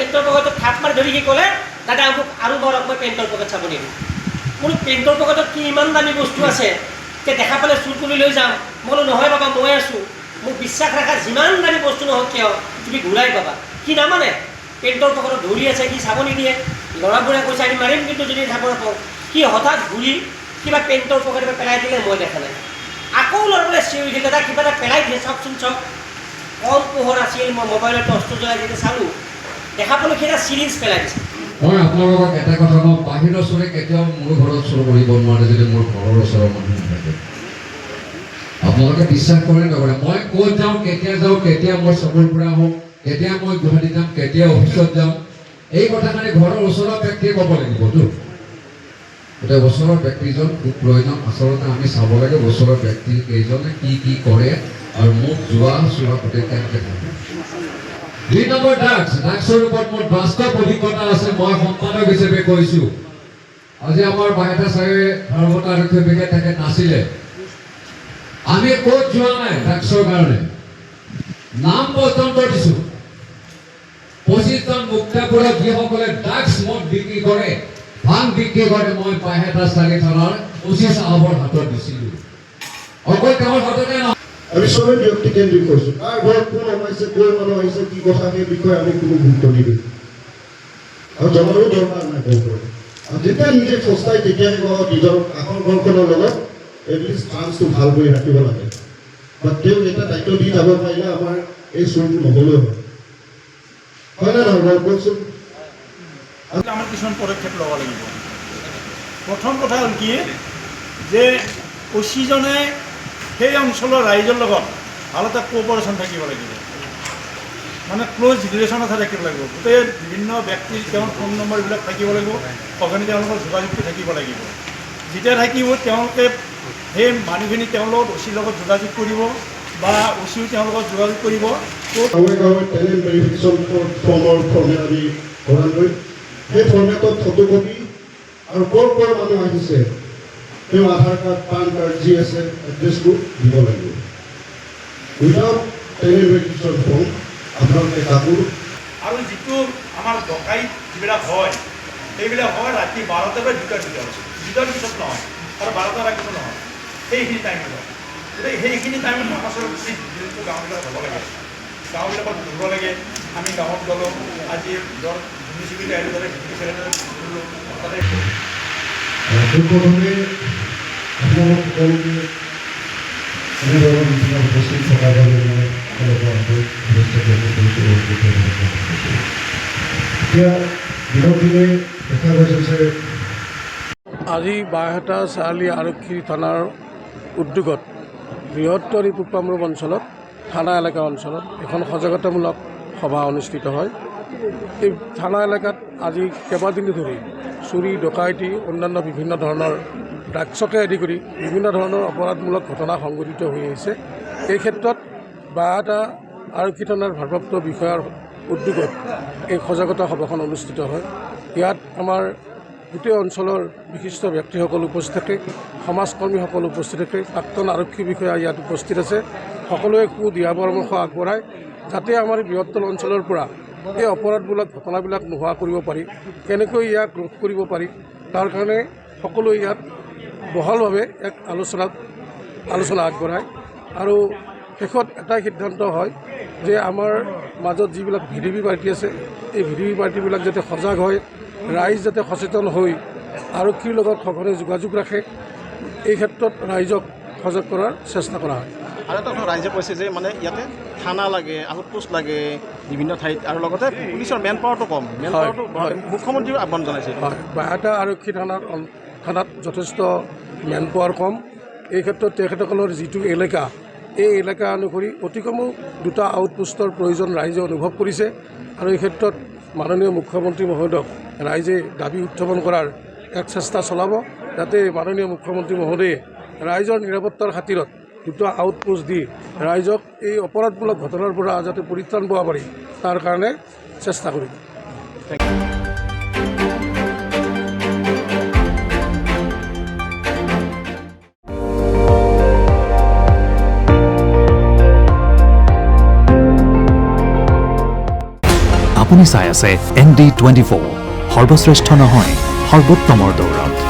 পেণ্টৰ পকেটত থাপ মাৰি ধৰি কি ক'লে দাদা মোক আৰু বৰক মই পেণ্টৰ পকেট চাব নিদিওঁ মোৰ পেণ্টৰ পকেটত কি ইমান দামী বস্তু আছে যে দেখা পালে চুৰ কৰি লৈ যাম মই বোলো নহয় বাবা মই আছোঁ মোক বিশ্বাস ৰাখা যিমান দামী বস্তু নহওক কিয় তুমি ঘূৰাই পাবা কি নামানে পেণ্টৰ পকেটত ধৰি আছে কি চাব নিদিয়ে ল'ৰাবোৰে কৈছে আমি মাৰিম কিন্তু যদি চাব নাপাওঁ কি হঠাৎ ঘূৰি কিবা পেণ্টৰ পকেটত পেলাই দিলে মই দেখা নাই আকৌ ল'ৰাবোৰে চিঞৰি দিলে দাদা কিবা এটা পেলাই দিয়ে চাওকচোন চাওক কম পোহৰ আছিল মই মোবাইলত টৰ্চটো জ্বলাই যেতিয়া চালোঁ দেখা পালোঁ সেইটা চিৰিঞ্জ পেলাই দিছে মই আপোনালোকক এটা কথা কওঁ বাহিৰৰ চোৰে কেতিয়াও মোৰ ঘৰত চোৰ কৰিব নোৱাৰে যদি মোৰ ঘৰৰ ওচৰৰ মানুহ নাথাকে আপোনালোকে বিশ্বাস কৰে নকৰে মই ক'ত যাওঁ কেতিয়া মই চকুৰ পৰা আহোঁ কেতিয়া মই গুৱাহাটী যাম কেতিয়া অফিচত যাওঁ এই কথাখিনি ঘৰৰ ওচৰৰ ব্যক্তিয়ে ক'ব লাগিবতো গতিকে ওচৰৰ ব্যক্তিজন খুব প্ৰয়োজন আচলতে আমি চাব লাগে ওচৰৰ ব্যক্তি কেইজনে কি কৰে আৰু মোক যোৱা চোৱা গোটেই কেনেকৈ থাকে 2 নম্বৰ ড্ৰাগছৰ ওপৰত মোৰ বাস্তৱ অভিজ্ঞতা আছে মই সম্পাদক হিচাপে কৈছোঁ আজি আমাৰ বাহিৰা চাগে ভাৰতৰ আৰক্ষী বিভাগে থাকে নাছিলে আমি ক'ত যোৱা নাই ড্ৰাগছৰ কাৰণে নাম পৰ্যন্ত দিছোঁ 25জন মুক্তাপুৰত যিসকলে ড্ৰাগছ মদ বিক্ৰী কৰে ভাং বিক্ৰী কৰে মই বাহিৰা চাগে থানাৰ উচিত সাহবৰ হাতত দিছিলোঁ অকল তেওঁৰ হাততে নহয় আমি সবে ব্যক্তি কেন্দ্রিক করছি কার ঘর কোন হয়েছে কোন মানুষ হয়েছে কি কথা সেই বিষয়ে আমি কোনো গুরুত্ব নিদিওঁ আৰু জনাৰো দৰকাৰ নাই ঘৰ আৰু যেতিয়া নিজে ফচাই তেতিয়া নিজৰ কাষৰ ঘৰখনৰ লগত এটলিষ্ট চান্সটো ভাল কৰি ৰাখিব লাগে বা তেওঁ এটা দায়িত্ব দি যাব পাৰিলে আমাৰ এই চুৰটো নহ'লেও হয় না নহয় কওকচোন আমাৰ কিছুমান পদক্ষেপ ল'ব লাগিব প্ৰথম কথা হ'ল কি যে অচিজনে সেই অঞ্চলৰ ৰাইজৰ লগত ভাল এটা কোঅপাৰেশ্যন থাকিব লাগিব মানে ক্ল'জ ৰিলেশ্যন এটা থাকিব লাগিব গোটেই বিভিন্ন ব্যক্তিৰ তেওঁৰ ফোন নম্বৰ এইবিলাক থাকিব লাগিব সঘনে তেওঁলোকৰ যোগাযোগটো থাকিব লাগিব যেতিয়া থাকিব তেওঁলোকে সেই মানুহখিনি তেওঁৰ লগত অচিৰ লগত যোগাযোগ কৰিব বা অচিও তেওঁৰ লগত যোগাযোগ কৰিব গাঁৱে টেলেণ্ট ভেৰিফিকেশ্যন ফৰ্মৰ ফৰ্মেট আমি প্ৰদান কৰিম সেই ফৰ্মেটত ফটোকপি আৰু ক'ৰ মানুহ আহিছে তেওঁ আধাৰ কাৰ্ড পান কাৰ্ড যি আছে এড্ৰেছবোৰ দিব লাগিব উইদাউট টেলেণ্ট ভেৰিফিকেশ্যন ফৰ্ম আপোনালোকে কাপোৰ আৰু যিটো আমাৰ ডকাইত যিবিলাক হয় সেইবিলাক হয় ৰাতি 12টাৰ পৰা 2টাৰ ভিতৰত 2টাৰ পিছত নহয় আৰু 12টাৰ আগতো নহয় সেইখিনি টাইমত হয় গতিকে সেইখিনি টাইমত আচলতে যিটো গাঁওবিলাক হ'ব লাগে গাঁওবিলাকত ঘূৰিব লাগে আমি গাঁৱত গ'লোঁ আজি ধৰ মিউনিচিপালিটি আহিলোঁ তাতে ঘূৰিলোঁ তাতে প্ৰথমে আপোনালোক সকলোকে এনেধৰণৰ নিচিনা উপস্থিত থকাৰ বাবে মই আপোনালোকৰ শুভেচ্ছা জ্ঞাপন কৰিছোঁ এতিয়া দিনক দিনে দেখা গৈছে যে আজি বাইহাটা চাৰিআলি আৰক্ষী থানাৰ উদ্যোগত বৃহত্তৰ পূব কামৰূপ অঞ্চলত থানা এলেকা অঞ্চলত এখন সজাগতামূলক সভা অনুষ্ঠিত হয় এই থানা এলেকাত আজি কেইবাদিনো ধৰি চুৰি ডকাইতি অন্যান্য বিভিন্ন ধৰণৰ ড্ৰাগছকে আদি কৰি বিভিন্ন ধৰণৰ অপৰাধমূলক ঘটনা সংঘটিত হৈ আহিছে এই ক্ষেত্ৰত বাইহাটা আৰক্ষী থানাৰ ভাৰপ্ৰাপ্ত বিষয়াৰ উদ্যোগত এই সজাগতা সভাখন অনুষ্ঠিত হয় ইয়াত আমাৰ গোটেই অঞ্চলৰ বিশিষ্ট ব্যক্তিসকল উপস্থিত থাকে সমাজকৰ্মীসকল উপস্থিত থাকে প্ৰাক্তন আৰক্ষী বিষয়া ইয়াত উপস্থিত আছে সকলোৱে দিহা পৰামৰ্শ আগবঢ়ায় যাতে আমাৰ বৃহত্তৰ অঞ্চলৰ পৰা এই অপৰাধমূলক ঘটনাবিলাক নোহোৱা কৰিব পাৰি কেনেকৈ ইয়াক ৰোধ কৰিব পাৰি তাৰ কাৰণে সকলোৱে ইয়াত বহলভাৱে এক আলোচনা আগবঢ়ায় আৰু শেষত এটাই সিদ্ধান্ত হয় যে আমাৰ মাজত যিবিলাক ভিডিপি পাৰ্টি আছে এই ভিডিপি পাৰ্টিবিলাক যাতে সজাগ হয় ৰাইজ যাতে সচেতন হৈ আৰক্ষীৰ লগত সঘনে যোগাযোগ ৰাখে এই ক্ষেত্ৰত ৰাইজক সজাগ কৰাৰ চেষ্টা কৰা হয় আৰু এটা কথা ৰাইজে কৈছে যে মানে ইয়াতে থানা লাগে আউটপোষ্ট লাগে বিভিন্ন ঠাইত আৰু লগতে পুলিচৰ মেন পাৱাৰটো কম মুখ্যমন্ত্ৰীও আহ্বান জনাইছে হয় বাইহাটা আৰক্ষী থানাত যথেষ্ট মেন পাৱাৰ কম এই ক্ষেত্ৰত তেখেতসকলৰ যিটো এলেকা এই এলেকা অনুসৰি অতি কমেও 2টা আউটপোষ্টৰ প্ৰয়োজন ৰাইজে অনুভৱ কৰিছে আৰু এই ক্ষেত্ৰত মাননীয় মুখ্যমন্ত্ৰী মহোদয়ক ৰাইজে দাবী উত্থাপন কৰাৰ এক চেষ্টা চলাব যাতে মাননীয় মুখ্যমন্ত্ৰী মহোদয়ে ৰাইজৰ নিৰাপত্তাৰ খাতিৰত 2টা আউটপোষ্ট দি ৰাইজক এই অপৰাধমূলক ঘটনাৰ পৰা যাতে পৰিত্ৰাণ পোৱা পাৰি তাৰ কাৰণে চেষ্টা কৰিব আপুনি চাই আছে ND24 সৰ্বশ্ৰেষ্ঠ নহয় সৰ্বোত্তমৰ দৌৰত।